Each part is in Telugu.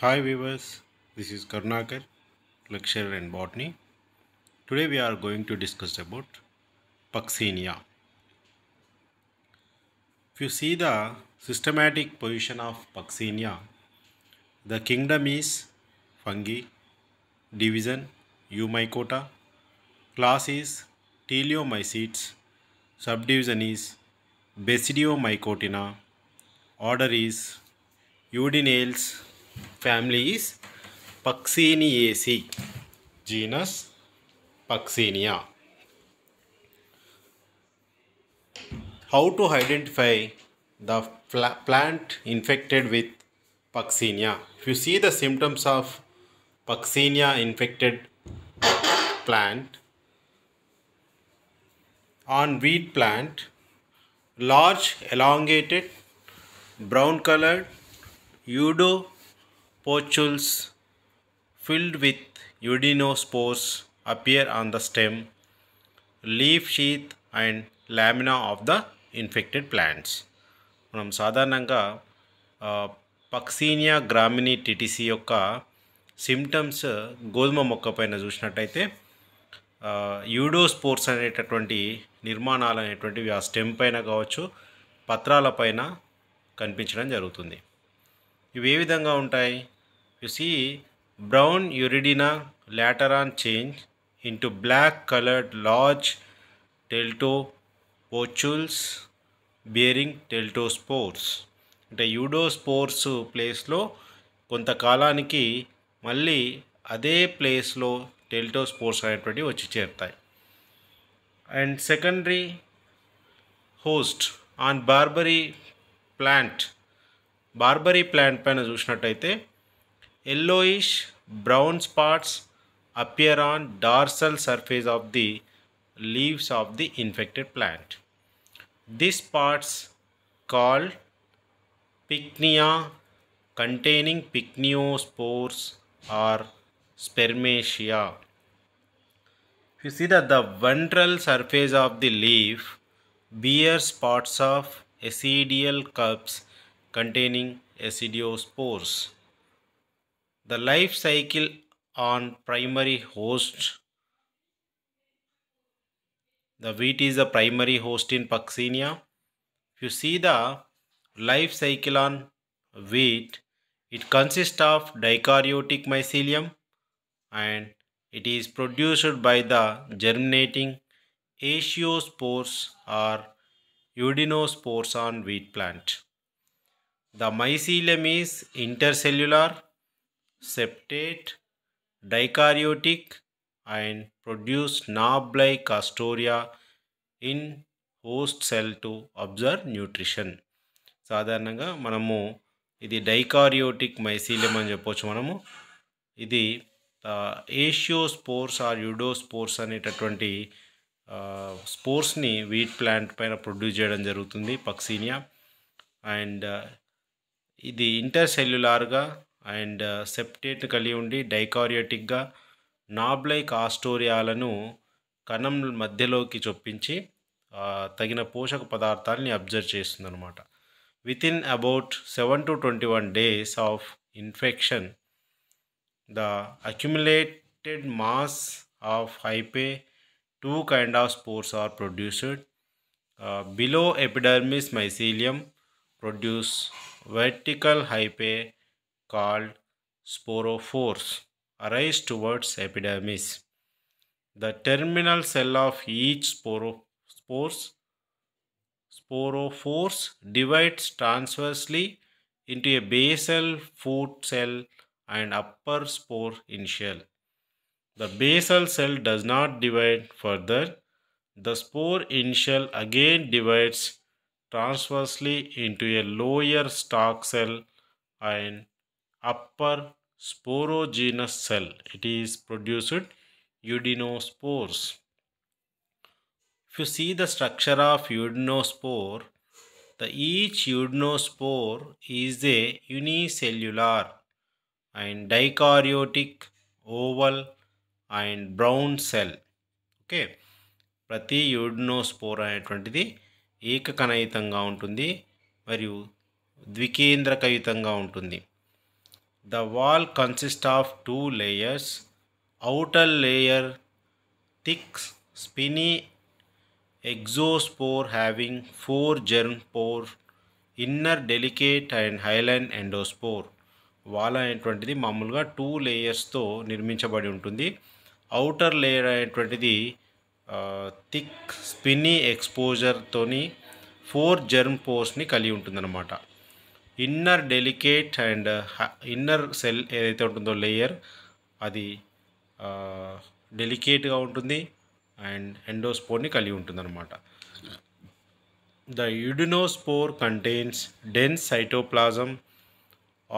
Hi viewers, this is Karnakar, lecturer in botany. Today we are going to discuss about Puccinia. If you see the systematic position of Puccinia, the kingdom is fungi, division Eumycota, class is Teleomycetes, subdivision is Basidiomycotina, order is Eudinales, family is Pucciniaceae, genus Puccinia. How to identify the plant infected with Puccinia? If you see the symptoms of Puccinia infected plant on wheat plant, large elongated brown colored eudopochules filled with eudinospores appear on the stem, leaf sheath and lamina of the infected plants. మనం సాధారణంగా పక్సీనియా గ్రామిని టిటిసి యొక్క సిమ్టమ్స్ గోధుమ మొక్క పైన చూసినట్టయితే యూడోస్పోర్స్ అనేటటువంటి నిర్మాణాలు అనేటువంటివి ఆ స్టెమ్ పైన కావచ్చు, పత్రాల పైన కనిపించడం జరుగుతుంది. ఇవి ఏ విధంగా ఉంటాయి? You see brown uredinia later on change into black colored large teltopochules bearing teltospores. అంటే యూడోస్పోర్స్ ప్లేస్లో కొంతకాలానికి మళ్ళీ అదే ప్లేస్లో టెల్టోస్పోర్స్ అనేటువంటివి వచ్చి చేరుతాయి. And secondary host on barberry plant పైన చూసినట్టయితే yellowish brown spots appear on dorsal surface of the leaves of the infected plant. These spots called pycnia containing pycniospores or spermatia. You see that the ventral surface of the leaf bears spots of ascidial cups containing acidiospores. The life cycle on primary host. The wheat is the primary host in Puccinia. If you see the life cycle on wheat, it consists of dikaryotic mycelium and it is produced by the germinating achiospores or eudinospores on wheat plant. The mycelium is intercellular, septate, dikaryotic and produce knob-like astoria in host cell to observe nutrition. సాధారణంగా మనము ఇది డైకారియోటిక్ మైసీలియం అని చెప్పవచ్చు. మనము ఇది ఏషియోస్పోర్స్ ఆర్ యూడోస్పోర్స్ అనేటటువంటి స్పోర్స్ని వీట్ ప్లాంట్ పైన ప్రొడ్యూస్ చేయడం జరుగుతుంది పక్సీనియా. అండ్ ఇది ఇంటర్సెల్యులార్గా అండ్ సెప్టేట్ కలిగి ఉండి డైకారియోటిక్గా నాబ్లైక్ ఆస్టోరియాలను కణం మధ్యలోకి చొప్పించి తగిన పోషక పదార్థాలని అబ్జర్వ్ చేస్తుంది అనమాట. Within about 7 to 21 days of infection the accumulated mass of hyphae 2 kind of spores are produced. Below epidermis mycelium produce vertical hyphae called sporophores arise towards epidermis. The terminal cell of each sporophores divides transversely into a basal foot cell and upper spore initial. The basal cell does not divide further. The spore initial again divides transversely into a lower stalk cell and upper sporogenous cell. It is produced eudinospores. If you see the structure of eudinospore, each eudinospore is a unicellular and dikaryotic oval and brown cell. Okay, ప్రతి యూడినోస్పోర్ అనేటువంటిది ఏకకణయుతంగా ఉంటుంది మరియు ద్వికేంద్రకయుతంగా ఉంటుంది. The wall consists of two layers. Outer layer thick spiny exospore having four germ pore, inner delicate and hyaline endospore. Wall అనేటువంటిది మామూలుగా టూ లేయర్స్తో నిర్మించబడి ఉంటుంది. అవుటర్ లేయర్ అనేటువంటిది థిక్ స్పిన్నీ ఎక్స్పోజర్తోని ఫోర్ జెర్మ్ పోర్స్ని కలిగి ఉంటుందన్నమాట. Inner delicate and inner cell ఏదైతే ఉంటుందో లేయర్ అది డెలికేట్గా ఉంటుంది అండ్ ఎండోస్పోర్ని కలిగి ఉంటుందన్నమాట. The udinospore contains dense cytoplasm,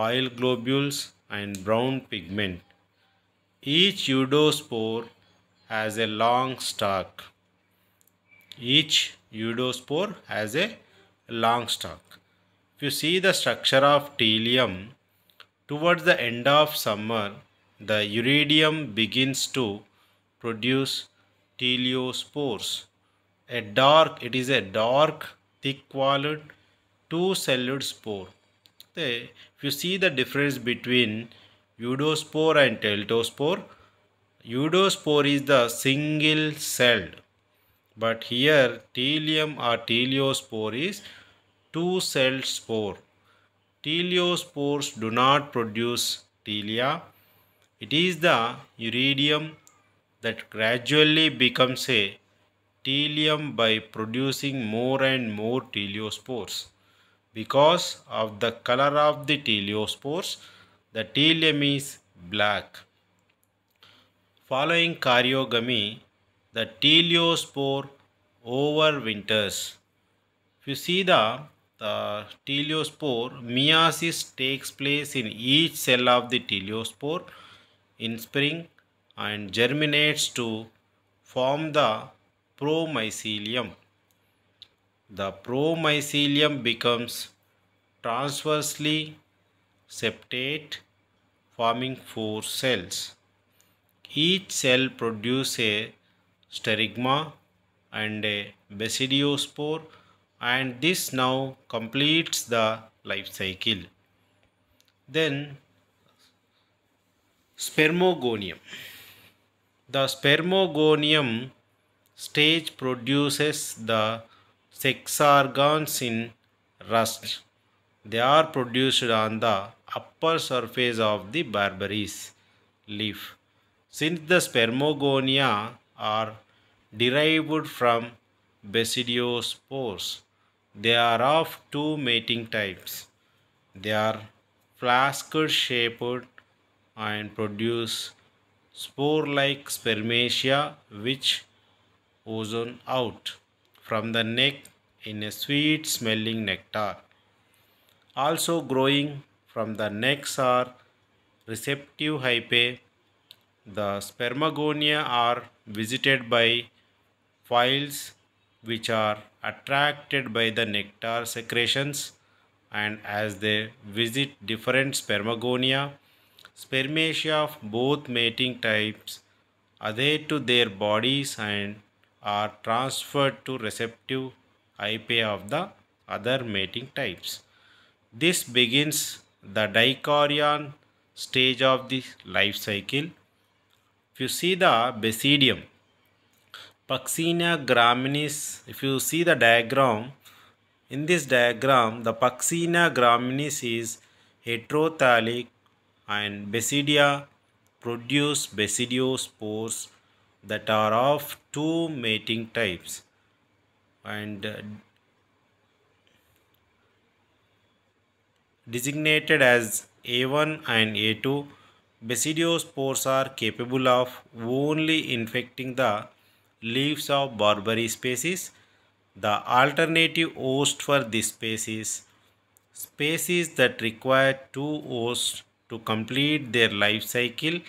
oil globules, and brown pigment. Each eudospore has a long stalk. Each eudospore has a long stalk. If you see the structure of teleum, towards the end of summer, the iridium begins to produce teleospores. It is a dark, thick-walled, two-celled spore. If you see the difference between eudospore and teltospore, eudospore is the single-celled, but here teleum or teleospore is two-celled spore. Teleospores do not produce telea. It is the iridium that gradually becomes a teleum by producing more and more teleospores. Because of the color of the teleospores, the teleum is black. Following karyogamy, the teleospore overwinters. If you see the teleospore, meiosis takes place in each cell of the teleospore in spring and germinates to form the promycelium. The promycelium becomes transversely septate, forming four cells. Each cell produces a sterigma and a basidiospore, and this now completes the life cycle. Then spermogonium. The spermogonium stage produces the sex organs in rust. They are produced on the upper surface of the barbaris leaf. Since the spermogonia are derived from basidiospores, they are of two mating types. They are flask-shaped and produce spore-like spermatia which oozon out from the neck in a sweet-smelling nectar. Also growing from the necks are receptive hyphae. The spermagonia are visited by phials which are attracted by the nectar secretions, and as they visit different spermagonia, spermatia of both mating types adhere to their bodies and are transferred to receptive hyphae of the other mating types. This begins the dichorion stage of the life cycle. If you see the basidium, Puccinia graminis, if you see the diagram, in this diagram the Puccinia graminis is heterothallic and basidia produce basidiospores that are of two mating types, and designated as A1 and A2. Basidiospores are capable of only infecting the leaves of Barberry species. The alternative host for this species that require two hosts to complete their life cycle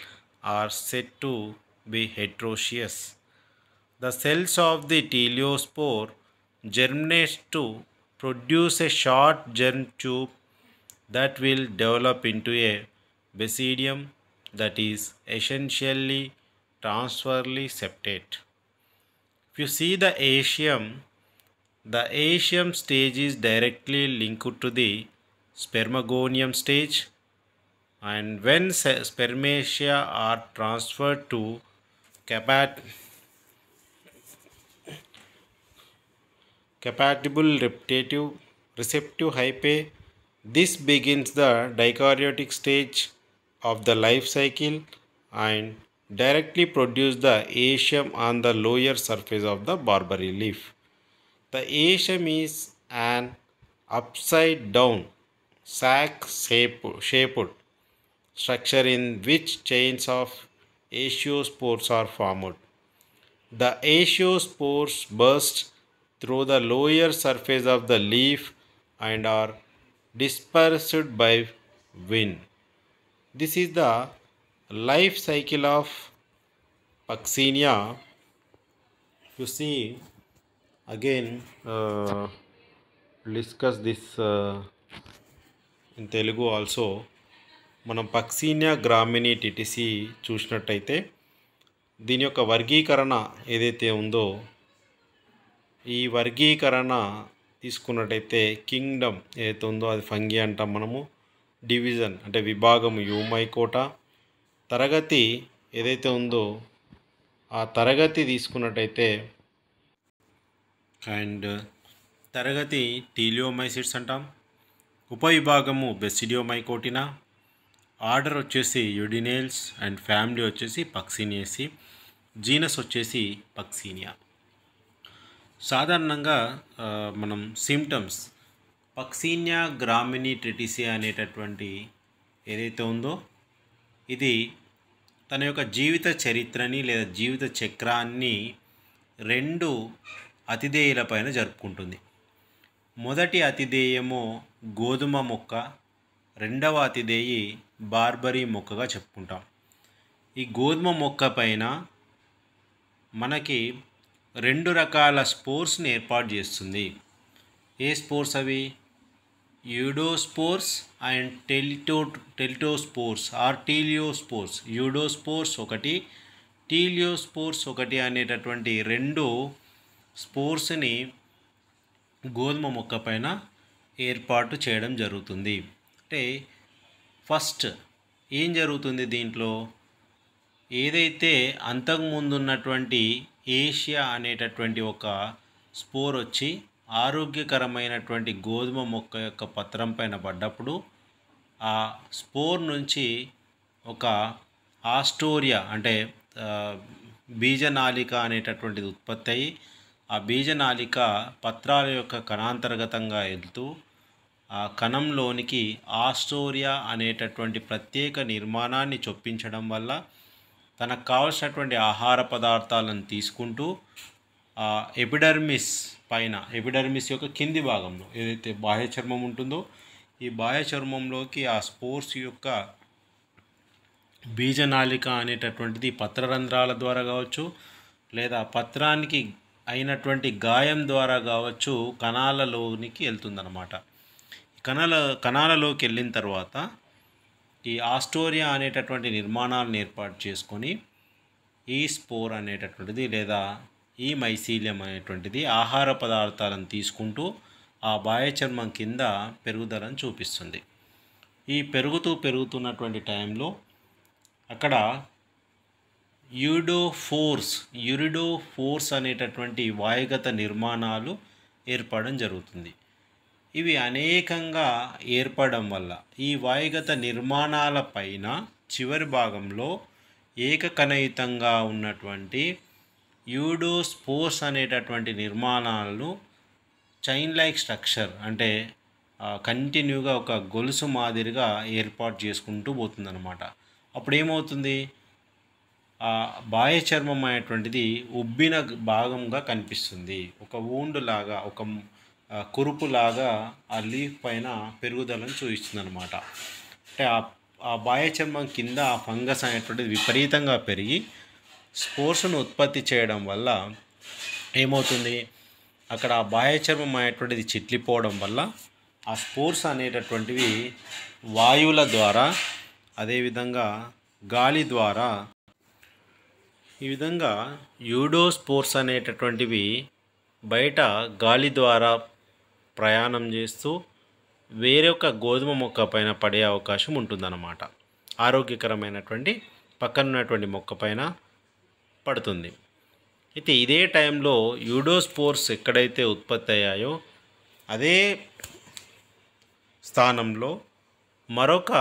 are said to be heteroecious. The cells of the teleospore germinate to produce a short germ tube that will develop into a basidium that is essentially transversely septate. If you see the acium stage is directly linked to the spermagonium stage, and when spermatia are transferred to capat- compatible receptive hyphae, this begins the dikaryotic stage of the life cycle and directly produce the acium on the lower surface of the barberry leaf. The acium is an upside down sac shaped structure in which chains of aciospores are formed. The aciospores burst through the lower surface of the leaf and are dispersed by wind. This is the life cycle of Puccinia. You see, again, discuss this in Telugu also. మనం పక్సీనియా గ్రామిని టిటిసి చూసినట్టయితే దీని యొక్క వర్గీకరణ ఏదైతే ఉందో ఈ వర్గీకరణ తీసుకున్నట్టయితే కింగ్డమ్ ఏదైతే ఉందో అది ఫంగి అంటాం మనము. డివిజన్ అంటే విభాగం యూమైకోటా. తరగతి ఏదైతే ఉందో ఆ తరగతి తీసుకున్నట్టయితే అండ్ తరగతి టీలియోమైసిడ్స్ అంటాం. ఉపవిభాగము బెసిడియోమైకోటినా. ఆర్డర్ వచ్చేసి యుడినేల్స్ అండ్ ఫ్యామిలీ వచ్చేసి పక్సీనియేసి. జీనస్ వచ్చేసి పక్సీనియా. సాధారణంగా మనం సిమ్టమ్స్ పక్సీనియా గ్రామిని ట్రిటిసి అనేటటువంటి ఏదైతే ఉందో ఇది తన యొక్క జీవిత చరిత్రని లేదా జీవిత చక్రాన్ని 2 అతిధేయుల పైన జరుపుకుంటుంది. మొదటి అతిధేయము గోధుమ మొక్క, రెండవ అతిధేయి బార్బరీ మొక్కగా చెప్పుకుంటాం. ఈ గోధుమ మొక్క పైన మనకి 2 రకాల స్పోర్స్ని ఏర్పాటు చేస్తుంది. ఏ స్పోర్స్ అవి? యూడోస్పోర్స్ అండ్ టెలిటోస్పోర్స్ ఆర్ టీలియోస్పోర్స్. యూడోస్పోర్స్ ఒకటి, టీలియోస్పోర్స్ ఒకటి అనేటటువంటి 2 స్పోర్స్ని గోధుమ మొక్క పైన ఏర్పాటు చేయడం జరుగుతుంది. అంటే ఫస్ట్ ఏం జరుగుతుంది దీంట్లో? ఏదైతే అంతకుముందు ఉన్నటువంటి ఏషియా అనేటటువంటి ఒక స్పోర్ వచ్చి ఆరోగ్యకరమైనటువంటి గోధుమ మొక్క యొక్క పత్రం పైన పడ్డప్పుడు ఆ స్పోర్ నుంచి ఒక ఆస్టోరియా అంటే బీజనాళిక అనేటటువంటిది ఉత్పత్తి అయ్యి ఆ బీజనాళిక పత్రాల యొక్క కణాంతర్గతంగా వెళ్తూ ఆ కణంలోనికి ఆస్టోరియా అనేటటువంటి ప్రత్యేక నిర్మాణాన్ని చొప్పించడం వల్ల తనకు కావలసినటువంటి ఆహార పదార్థాలను తీసుకుంటూ ఎపిడర్మిస్ పైన, ఎపిడర్మిస్ యొక్క కింది భాగంలో ఏదైతే బాహ్య చర్మం ఉంటుందో ఈ బాహ్య చర్మంలోకి ఆ స్పోర్స్ యొక్క బీజనాళిక అనేటటువంటిది పత్రరంధ్రాల ద్వారా కావచ్చు లేదా పత్రానికి అయినటువంటి గాయం ద్వారా కావచ్చు కణాలలోనికి వెళ్తుందన్నమాట. కణాలలోకి వెళ్ళిన తర్వాత ఈ ఆస్టోరియా అనేటటువంటి నిర్మాణాలను ఏర్పాటు చేసుకొని ఈ స్పోర్ అనేటటువంటిది లేదా ఈ మైసీలియం అనేటువంటిది ఆహార పదార్థాలను తీసుకుంటూ ఆ బాహ్య చర్మం కింద పెరుగుదలను చూపిస్తుంది. ఈ పెరుగుతున్నటువంటి టైంలో అక్కడ యూరిడోఫోర్స్ అనేటటువంటి వాయుగత నిర్మాణాలు ఏర్పడడం జరుగుతుంది. ఇవి అనేకంగా ఏర్పడడం వల్ల ఈ వాయుగత నిర్మాణాల పైన చివరి భాగంలో ఏకకణయుతంగా ఉన్నటువంటి యూడోస్పోర్స్ అనేటటువంటి నిర్మాణాలను చైన్ లైక్ స్ట్రక్చర్ అంటే కంటిన్యూగా ఒక గొలుసు మాదిరిగా ఏర్పాటు చేసుకుంటూ పోతుందన్నమాట. అప్పుడు ఏమవుతుంది? బాహ్య చర్మం అనేటువంటిది ఉబ్బిన భాగంగా కనిపిస్తుంది. ఒక వూండ్ లాగా, ఒక కురుపులాగా ఆ లీఫ్ పైన పెరుగుదలను చూపిస్తుంది అనమాట. అంటే ఆ బాహ్య చర్మం కింద ఆ ఫంగస్ అనేటువంటిది విపరీతంగా పెరిగి స్పోర్స్ను ఉత్పత్తి చేయడం వల్ల ఏమవుతుంది? అక్కడ ఆ బాహ్య చర్మం అనేటువంటిది చిట్లిపోవడం వల్ల ఆ స్పోర్స్ అనేటటువంటివి వాయువుల ద్వారా అదేవిధంగా గాలి ద్వారా ఈ విధంగా యూడోస్పోర్స్ అనేటటువంటివి బయట గాలి ద్వారా ప్రయాణం చేస్తూ వేరొక గోధుమ మొక్క పైన పడే అవకాశం ఉంటుందన్నమాట. ఆరోగ్యకరమైనటువంటి పక్కనున్నటువంటి మొక్క పైన పడుతుంది. అయితే ఇదే టైంలో యూడోస్పోర్స్ ఎక్కడైతే ఉత్పత్తి అయ్యాయో అదే స్థానంలో మరొక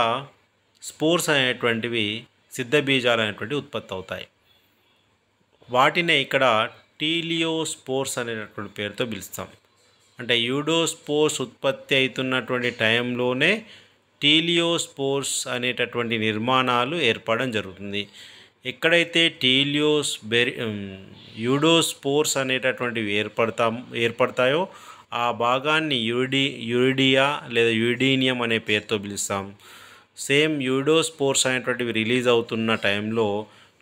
స్పోర్స్ అనేటువంటివి సిద్ధబీజాలు అనేటువంటివి ఉత్పత్తి అవుతాయి. వాటినే ఇక్కడ టీలియోస్పోర్స్ అనేటటువంటి పేరుతో పిలుస్తాం. అంటే యూడోస్పోర్స్ ఉత్పత్తి అవుతున్నటువంటి టైంలోనే టీలియోస్పోర్స్ అనేటటువంటి నిర్మాణాలు ఏర్పడడం జరుగుతుంది. ఎక్కడైతే యూడోస్పోర్స్ అనేటటువంటివి ఏర్పడతాయో ఆ భాగాన్ని యూరిడియా లేదా యూడీనియం అనే పేరుతో పిలుస్తాం. సేమ్ యూడోస్పోర్స్ అనేటువంటివి రిలీజ్ అవుతున్న టైంలో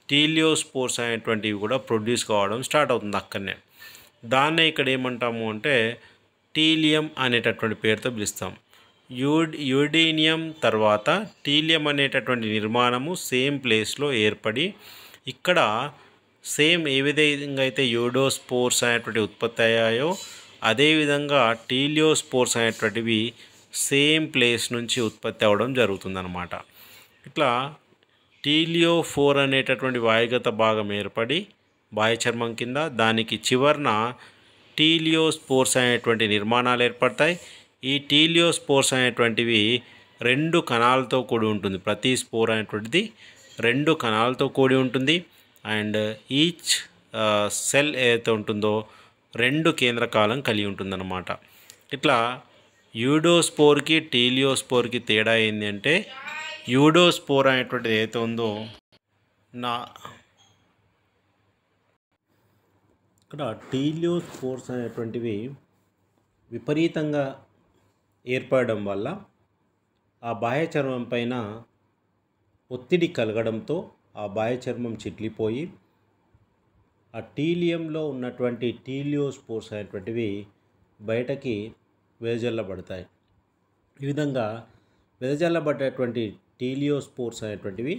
టీలియోస్పోర్స్ అనేటువంటివి కూడా ప్రొడ్యూస్ కావడం స్టార్ట్ అవుతుంది అక్కడనే. దాన్నే ఇక్కడ ఏమంటాము అంటే టీలియం అనేటటువంటి పేరుతో పిలుస్తాం. యూడీనియం తర్వాత టీలియం అనేటటువంటి నిర్మాణము సేమ్ ప్లేస్లో ఏర్పడి ఇక్కడ సేమ్ ఏ విధంగా అయితే యూడోస్పోర్స్ అనేటువంటి ఉత్పత్తి అయ్యాయో అదేవిధంగా టీలియోస్పోర్స్ అనేటువంటివి సేమ్ ప్లేస్ నుంచి ఉత్పత్తి అవ్వడం జరుగుతుందన్నమాట. ఇట్లా టీలియో4 అనేటటువంటి వాయుగత భాగం ఏర్పడి బాహ్య చర్మం కింద దానికి చివరన టీలియోస్పోర్స్ అనేటువంటి నిర్మాణాలు ఏర్పడతాయి. ఈ టీలియోస్పోర్స్ అనేటువంటివి 2 కణాలతో కూడి ఉంటుంది. ప్రతి స్పోర్ అనేటువంటిది 2 కణాలతో కూడి ఉంటుంది. అండ్ ఈచ్ సెల్ ఏదైతే ఉంటుందో 2 కేంద్రకాలను కలిగి ఉంటుందన్నమాట. ఇట్లా యూడోస్పోర్కి టీలియోస్పోర్కి తేడా ఏంటి అంటే యూడోస్పోర్ అనేటువంటిది ఏదైతే ఉందో ఇక్కడ టీలియోస్పోర్స్ అనేటువంటివి విపరీతంగా ఏర్పడడం వల్ల ఆ బాహ్య చర్మం పైన ఒత్తిడి కలగడంతో ఆ బాహ్య చర్మం చిట్లిపోయి ఆ టీలియంలో ఉన్నటువంటి టీలియోస్పోర్స్ అనేటువంటివి బయటకి వెదజల్లబడతాయి. ఈ విధంగా వెదజల్లబడ్డటువంటి టీలియోస్పోర్స్ అనేటువంటివి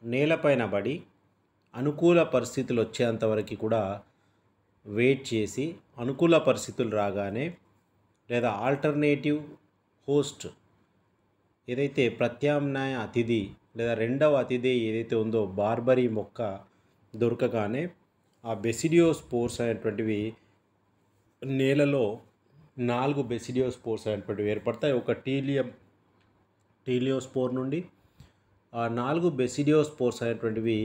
నేలపైన పడి అనుకూల పరిస్థితులు వచ్చేంతవరకు కూడా వెయిట్ చేసి అనుకూల పరిస్థితులు రాగానే లేదా ఆల్టర్నేటివ్ హోస్ట్ ఏదైతే ప్రత్యామ్నాయ అతిథి లేదా రెండవ అతిథి ఏదైతే ఉందో బార్బరీ మొక్క దొరకగానే ఆ బెసిడియోస్పోర్స్ అనేటువంటివి నేలలో 4 బెసిడియోస్పోర్స్ అనేటువంటివి ఏర్పడతాయి. ఒక టీలియోస్పోర్ నుండి ఆ 4 బెసిడియోస్పోర్స్ అనేటువంటివి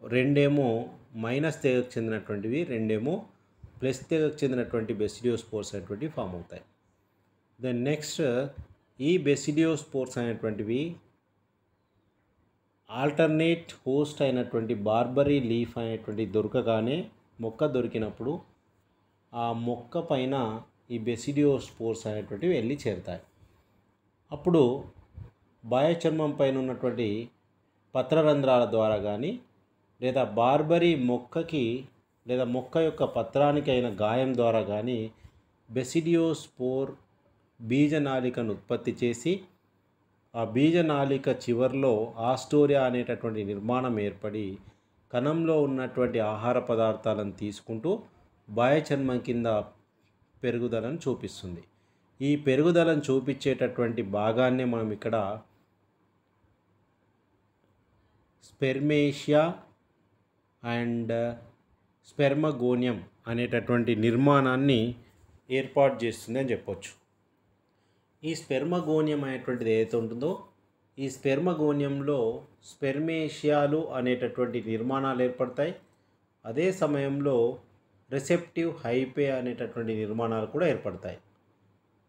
2 మైనస్ తెగకు చెందినటువంటివి, 2 ప్లస్ తెగకు చెందినటువంటి బెసిడియోస్పోర్స్ అనేటువంటివి ఫామ్ అవుతాయి. దెన్ నెక్స్ట్ ఈ బెసిడియోస్పోర్స్ అనేటువంటివి ఆల్టర్నేట్ హోస్ట్ అయినటువంటి బార్బరీ లీఫ్ అనేటువంటి దొరకగానే మొక్క దొరికినప్పుడు ఆ మొక్క పైన ఈ బెసిడియోస్పోర్స్ అనేటువంటివి వెళ్ళి చేరుతాయి. అప్పుడు బాహ్య చర్మం పైన ఉన్నటువంటి పత్రరంధ్రాల ద్వారా కానీ లేదా బార్బరీ మొక్కకి లేదా మొక్క యొక్క పత్రానికి అయిన గాయం ద్వారా కానీ బెసిడియోస్పోర్ బీజనాళికను ఉత్పత్తి చేసి ఆ బీజనాళిక చివర్లో ఆస్టోరియా అనేటటువంటి నిర్మాణం ఏర్పడి కణంలో ఉన్నటువంటి ఆహార పదార్థాలను తీసుకుంటూ బాహ్య చర్మం కింద పెరుగుదలను చూపిస్తుంది. ఈ పెరుగుదలను చూపించేటటువంటి భాగాన్నే మనం ఇక్కడ స్పెర్మేషియా అండ్ స్పెర్మగోనియం అనేటటువంటి నిర్మాణాన్ని ఏర్పాటు చేస్తుంది అని చెప్పొచ్చు. ఈ స్పెర్మగోనియం అనేటువంటిది ఏదైతే ఉంటుందో ఈ స్పెర్మగోనియంలో స్పెర్మేషియాలు అనేటటువంటి నిర్మాణాలు ఏర్పడతాయి. అదే సమయంలో రిసెప్టివ్ హైపే అనేటటువంటి నిర్మాణాలు కూడా ఏర్పడతాయి.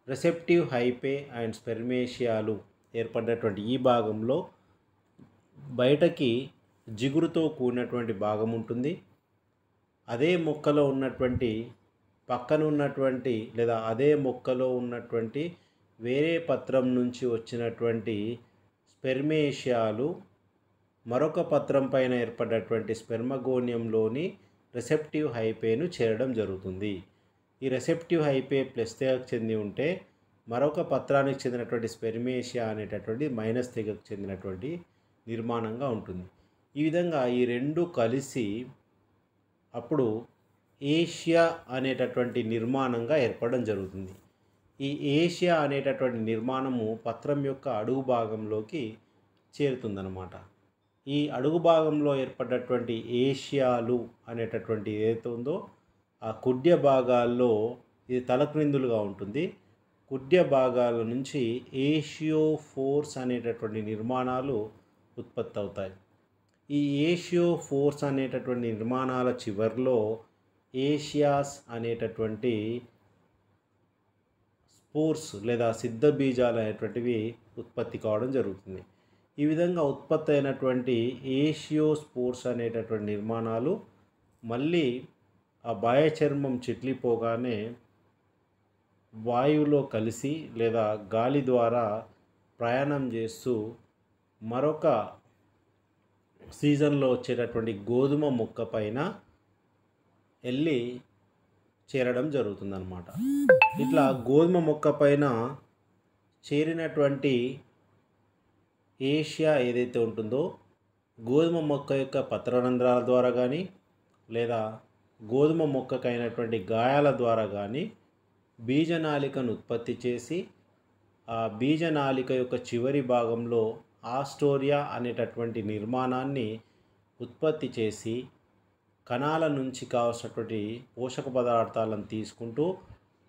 రిసెప్టివ్ హైపే అండ్ స్పెర్మేషియాలు ఏర్పడినటువంటి ఈ భాగంలో బయటకి జిగురుతో కూడినటువంటి భాగం ఉంటుంది. అదే మొక్కలో ఉన్నటువంటి పక్కన ఉన్నటువంటి లేదా అదే మొక్కలో ఉన్నటువంటి వేరే పత్రం నుంచి వచ్చినటువంటి స్పెర్మేషియాలు మరొక పత్రం పైన ఏర్పడినటువంటి స్పెర్మగోనియంలోని రిసెప్టివ్ హైపేను చేరడం జరుగుతుంది. ఈ రిసెప్టివ్ హైపే ప్లస్ తెగకు చెంది ఉంటే మరొక పత్రానికి చెందినటువంటి స్పెర్మేషియా అనేటటువంటి మైనస్ తెగకు చెందినటువంటి నిర్మాణంగా ఉంటుంది. ఈ విధంగా ఈ 2 కలిసి అప్పుడు ఏషియా అనేటటువంటి నిర్మాణంగా ఏర్పడడం జరుగుతుంది. ఈ ఏషియా అనేటటువంటి నిర్మాణము పత్రం యొక్క అడుగు భాగంలోకి చేరుతుందన్నమాట. ఈ అడుగు భాగంలో ఏర్పడ్డటువంటి ఏషియాలు అనేటటువంటి ఏదైతే ఉందో ఆ కుడ్య భాగాల్లో ఇది తలక్రిందులుగా ఉంటుంది. కుడ్య భాగాల నుంచి ఏషియోఫోర్స్ అనేటటువంటి నిర్మాణాలు ఉత్పత్తి అవుతాయి. ఈ ఏషియోఫోర్స్ అనేటటువంటి నిర్మాణాల చివర్లో ఏషియాస్ అనేటటువంటి స్పోర్స్ లేదా సిద్ధ బీజాలు అనేటువంటివి ఉత్పత్తి కావడం జరుగుతుంది. ఈ విధంగా ఉత్పత్తి అయినటువంటి ఏషియోస్పోర్స్ అనేటటువంటి నిర్మాణాలు మళ్ళీ ఆ బాహ్య చర్మం చిట్లిపోగానే వాయువులో కలిసి లేదా గాలి ద్వారా ప్రయాణం చేస్తూ మరొక సీజన్లో వచ్చేటటువంటి గోధుమ మొక్క పైన వెళ్ళి చేరడం జరుగుతుందన్నమాట. ఇట్లా గోధుమ మొక్క పైన చేరినటువంటి ఏషియా ఏదైతే ఉంటుందో గోధుమ మొక్క యొక్క పత్రరంధ్రాల ద్వారా కానీ లేదా గోధుమ మొక్కకైనటువంటి గాయాల ద్వారా కానీ బీజనాళికను ఉత్పత్తి చేసి ఆ బీజనాళిక యొక్క చివరి భాగంలో ఆస్టోరియా అనేటటువంటి నిర్మాణాన్ని ఉత్పత్తి చేసి కణాల నుంచి కావలసినటువంటి పోషక పదార్థాలను తీసుకుంటూ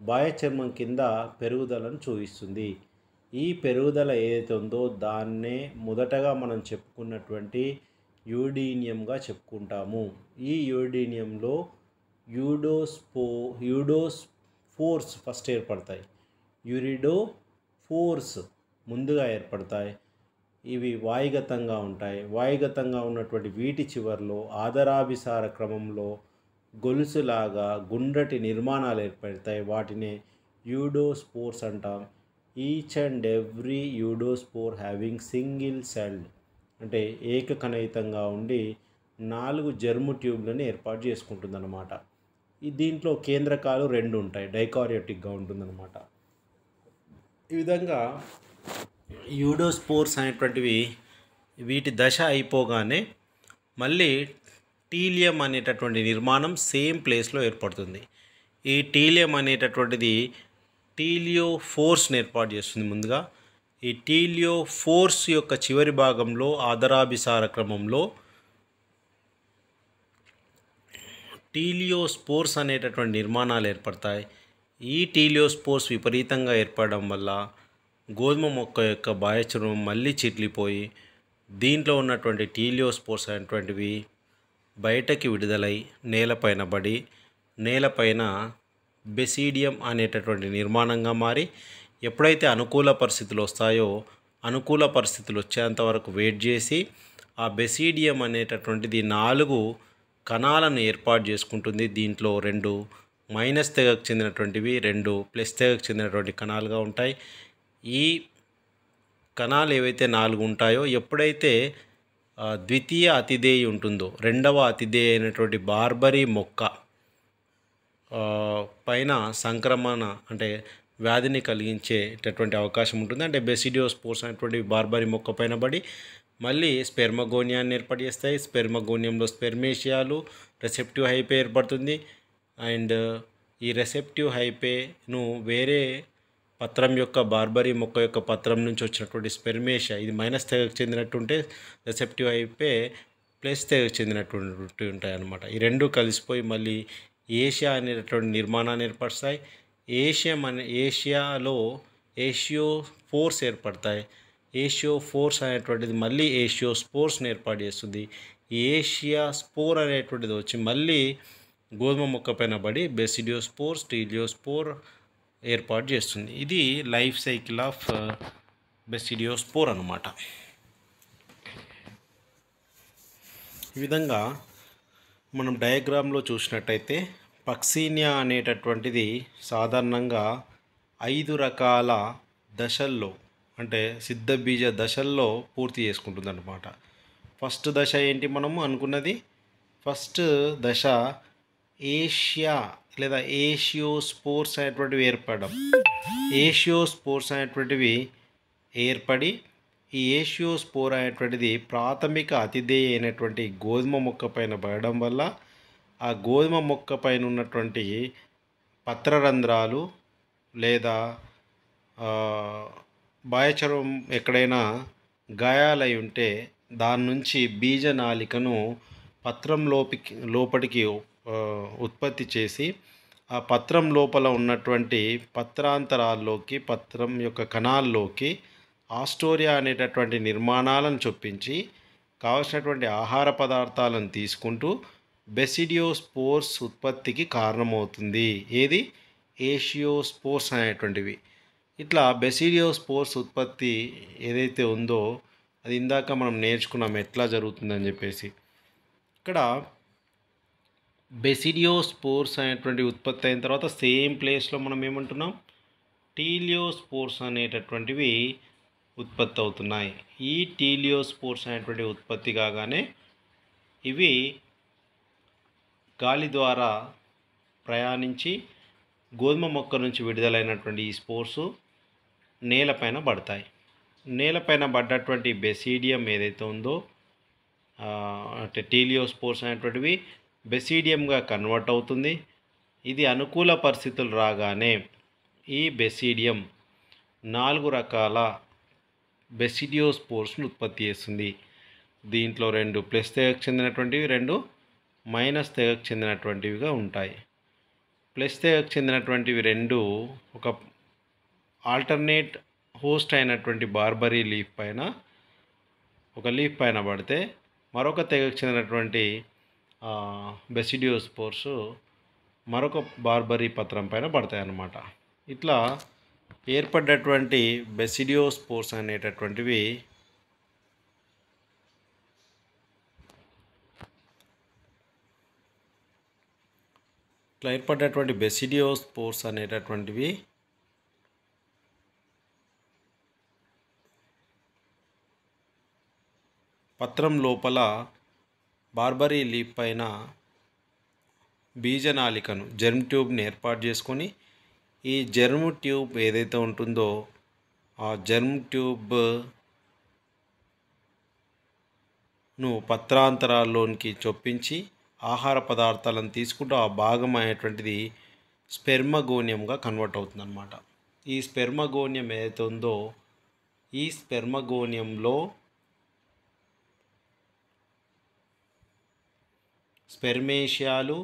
బాహ్య చర్మం కింద పెరుగుదలను చూపిస్తుంది. ఈ పెరుగుదల ఏదైతే ఉందో దాన్నే మొదటగా మనం చెప్పుకున్నటువంటి యూడీనియంగా చెప్పుకుంటాము. ఈ యూడీనియంలో యూడోస్పోర్స్ ఫస్ట్ ఏర్పడతాయి. యూరిడోఫోర్స్ ముందుగా ఏర్పడతాయి. ఇవి వాయుగతంగా ఉంటాయి. వాయుగతంగా ఉన్నటువంటి వీటి చివర్లో ఆదరాభిసార క్రమంలో గొలుసులాగా గుండ్రటి నిర్మాణాలు ఏర్పడతాయి. వాటిని యూడోస్పోర్స్ అంటాం. Each and every uredospore having single celled అంటే ఏకకణయుతంగా ఉండి 4 జెర్మ్ ట్యూబ్లను ఏర్పాటు చేసుకుంటుందన్నమాట. దీంట్లో కేంద్రకాలు 2 ఉంటాయి. డైకారియోటిక్గా ఉంటుందన్నమాట. ఈ విధంగా యూడోస్పోర్స్ అనేటువంటివి వీటి దశ అయిపోగానే మళ్ళీ టీలియం అనేటటువంటి నిర్మాణం సేమ్ ప్లేస్లో ఏర్పడుతుంది. ఈ టీలియం అనేటటువంటిది టీలియోఫోర్స్ని ఏర్పాటు చేస్తుంది. ముందుగా ఈ టీలియోఫోర్స్ యొక్క చివరి భాగంలో ఆదరాభిసార క్రమంలో టీలియోస్పోర్స్ అనేటటువంటి నిర్మాణాలు ఏర్పడతాయి. ఈ టీలియోస్పోర్స్ విపరీతంగా ఏర్పడడం వల్ల గోధుమ మొక్క యొక్క బాహ్య చర్మం మళ్ళీ చిట్లిపోయి దీంట్లో ఉన్నటువంటి టీలియోస్పోర్స్ అనేటువంటివి బయటకి విడుదలై నేలపైన పడి నేలపైన బెసీడియం అనేటటువంటి నిర్మాణంగా మారి ఎప్పుడైతే అనుకూల పరిస్థితులు వస్తాయో అనుకూల పరిస్థితులు వచ్చేంత వరకు వెయిట్ చేసి ఆ బెసీడియం అనేటటువంటిది 4 కణాలను ఏర్పాటు చేసుకుంటుంది. దీంట్లో 2 మైనస్ తెగకు చెందినటువంటివి, 2 ప్లస్ తెగకు చెందినటువంటి కణాలుగా ఉంటాయి. ఈ కణాలు ఏవైతే 4 ఉంటాయో ఎప్పుడైతే ద్వితీయ అతిదేయి ఉంటుందో రెండవ అతిదేయి అయినటువంటి బార్బరీ మొక్క పైన సంక్రమణ అంటే వ్యాధిని కలిగించేటటువంటి అవకాశం ఉంటుంది. అంటే బెసిడియోస్పోర్స్ అనేటువంటి బార్బరీ మొక్క పైన పడి మళ్ళీ స్పెర్మగోనియాన్ని ఏర్పాటు చేస్తాయి. స్పెర్మగోనియంలో స్పెర్మేషియాలు రెసెప్టివ్ హైపే ఏర్పడుతుంది. అండ్ ఈ రెసెప్టివ్ హైపేను వేరే పత్రం యొక్క బార్బరీ మొక్క యొక్క పత్రం నుంచి వచ్చినటువంటి స్పెర్మేషియా ఇది మైనస్ తెగకు చెందినట్టుంటే రెసెప్టివ్ హైపే ప్లస్ తెగకు చెందినటువంటి ఉంటాయి అన్నమాట. ఈ 2 కలిసిపోయి మళ్ళీ ఏషియా అనేటటువంటి నిర్మాణాన్ని ఏర్పరుస్తాయి. ఏషియాలో ఏషియోఫోర్స్ ఏర్పడతాయి. ఏషియోఫోర్స్ అనేటువంటిది మళ్ళీ ఏషియోస్పోర్స్ని ఏర్పాటు చేస్తుంది. ఈ ఏషియా స్పోర్ అనేటువంటిది వచ్చి మళ్ళీ గోధుమ మొక్క పైన పడి బెసిడియోస్పోర్ టీలియోస్పోర్ ఏర్పాటు చేస్తుంది. ఇది లైఫ్ సైకిల్ ఆఫ్ బెసిడియోస్పోర్ అన్నమాట. ఈ విధంగా మనం డయాగ్రామ్లో చూసినట్టయితే పక్సీనియా అనేటటువంటిది సాధారణంగా 5 రకాల దశల్లో అంటే సిద్ధబీజ దశల్లో పూర్తి చేసుకుంటుంది అన్నమాట. ఫస్ట్ దశ ఏంటి మనము అనుకున్నది? ఫస్ట్ దశ ఏషియా లేదా ఏషియోస్పోర్స్ అనేటువంటివి ఏర్పడడం. ఏషియోస్పోర్స్ అనేటువంటివి ఏర్పడి ఈ ఏషియోస్పోర్ అనేటువంటిది ప్రాథమిక అతిథేయ అయినటువంటి గోధుమ మొక్క పైన పడడం వల్ల ఆ గోధుమ మొక్క పైన ఉన్నటువంటి పత్రరంధ్రాలు లేదా బాహ్య చర్మం ఎక్కడైనా గాయాలై ఉంటే దాని నుంచి బీజనాళికను పత్రం లోపటికి ఉత్పత్తి చేసి ఆ పత్రం లోపల ఉన్నటువంటి పత్రాంతరాల్లోకి పత్రం యొక్క కణాల్లోకి ఆస్టోరియా అనేటటువంటి నిర్మాణాలను చొప్పించి కావలసినటువంటి ఆహార పదార్థాలను తీసుకుంటూ బెసిడియోస్పోర్స్ ఉత్పత్తికి కారణమవుతుంది. ఏది? ఏషియోస్పోర్స్ అనేటువంటివి. ఇట్లా బెసిడియోస్పోర్స్ ఉత్పత్తి ఏదైతే ఉందో అది ఇందాక మనం నేర్చుకున్నాం ఎట్లా జరుగుతుందని చెప్పేసి. ఇక్కడ బెసిడియోస్పోర్స్ అనేటువంటి ఉత్పత్తి అయిన తర్వాత సేమ్ ప్లేస్లో మనం ఏమంటున్నాం, టీలియోస్పోర్స్ అనేటటువంటివి ఉత్పత్తి అవుతున్నాయి. ఈ టీలియోస్పోర్స్ అనేటువంటి ఉత్పత్తి కాగానే ఇవి గాలి ద్వారా ప్రయాణించి గోధుమ మొక్క నుంచి విడుదలైనటువంటి ఈ స్పోర్సు నేలపైన పడతాయి. నేలపైన పడ్డటువంటి బెసీడియం ఏదైతే ఉందో అంటే టీలియోస్పోర్స్ అనేటువంటివి బెసీడియంగా కన్వర్ట్ అవుతుంది. ఇది అనుకూల పరిస్థితులు రాగానే ఈ బెసీడియం 4 రకాల బెసిడియోస్పోర్స్ను ఉత్పత్తి చేస్తుంది. దీంట్లో 2 ప్లస్ తెగకు చెందినటువంటివి, 2 మైనస్ తెగకు చెందినటువంటివిగా ఉంటాయి. ప్లస్ తెగకు చెందినటువంటివి 2 ఒక ఆల్టర్నేట్ హోస్ట్ అయినటువంటి బార్బరీ లీఫ్ పైన ఒక లీఫ్ పైన పడితే మరొక తెగకు చెందినటువంటి బెసిడియోస్పోర్స్ మరొక బార్బరీ పత్రం పైన పడతాయి అన్నమాట. ఇట్లా ఏర్పడ్డటువంటి బెసిడియోస్పోర్స్ అనేటటువంటివి పత్రం లోపల బార్బరీ లీఫ్ పైన బీజనాళికను జెర్మ్ ట్యూబ్ని ఏర్పాటు చేసుకొని ఈ జెర్మ్ ట్యూబ్ ఏదైతే ఉంటుందో ఆ జెర్మ్ ట్యూబ్ను పత్రాంతరాల్లోనికి చొప్పించి ఆహార పదార్థాలను తీసుకుంటూ ఆ భాగం అనేటువంటిది స్పెర్మగోనియంగా కన్వర్ట్ అవుతుందన్నమాట. ఈ స్పెర్మగోనియం ఏదైతే ఉందో ఈ స్పెర్మగోనియంలో స్పెర్మేషియాలు,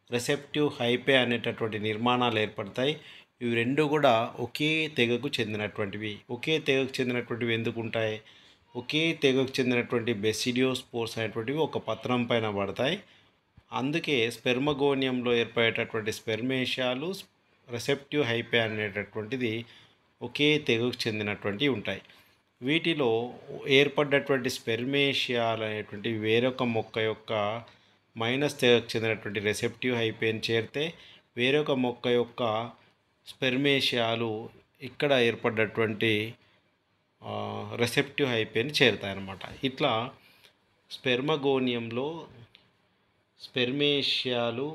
రెసెప్టివ్ హైపే అనేటటువంటి నిర్మాణాలు ఏర్పడతాయి. ఇవి 2 కూడా ఒకే తెగకు చెందినటువంటివి. ఒకే తెగకు చెందినటువంటివి ఎందుకు ఉంటాయి? ఒకే తెగకు చెందినటువంటి బెసిడియోస్పోర్స్ అనేటువంటివి ఒక పత్రం పైన పడతాయి. అందుకే స్పెర్మగోనియంలో ఏర్పడేటటువంటి స్పెర్మేషియాలు, రెసెప్టివ్ హైపే అనేటటువంటిది ఒకే తెగకు చెందినటువంటివి ఉంటాయి. వీటిలో ఏర్పడ్డటువంటి స్పెర్మేషియాలు అనేటువంటివి వేరొక మొక్క యొక్క మైనస్ తెగకు చెందినటువంటి రెసెప్టివ్ హైపేని చేరితే వేరొక మొక్క యొక్క స్పెర్మేషియాలు ఇక్కడ ఏర్పడ్డటువంటి రెసెప్టివ్ హైపేని చేరుతాయన్నమాట. ఇట్లా స్పెర్మగోనియంలో స్పెర్మేషియాలు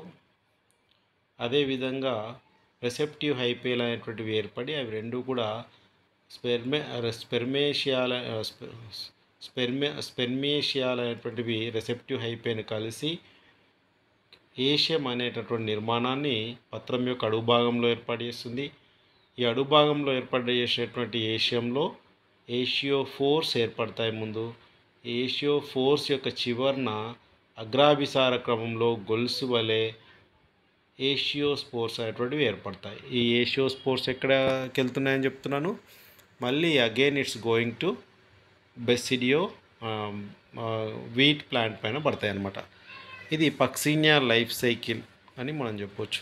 అదేవిధంగా రెసెప్టివ్ హైపేలు అనేటువంటివి ఏర్పడి అవి 2 కూడా స్పెర్మేషియాలు అనేటువంటివి రెసెప్టివ్ హైపేని కలిసి ఏషియం అనేటటువంటి నిర్మాణాన్ని పత్రం యొక్క అడుగు భాగంలో ఏర్పాటు చేస్తుంది. ఈ అడుగు భాగంలో ఏర్పాటు చేసేటువంటి ఏషియంలో ఏషియోఫోర్స్ ఏర్పడతాయి. ముందు ఏషియోఫోర్స్ యొక్క చివరన అగ్రాభిసార క్రమంలో గొలుసు వలె ఏషియోస్పోర్స్ అనేటువంటివి ఏర్పడతాయి. ఈ ఏషియోస్పోర్స్ ఎక్కడికి వెళ్తున్నాయని చెప్తున్నాను, మళ్ళీ అగైన్ ఇట్స్ గోయింగ్ టు బెసిడియో వీట్ ప్లాంట్ పైన పడతాయి అన్నమాట. ఇది పక్సినియా లైఫ్ సైకిల్ అని మనం చెప్పొచ్చు.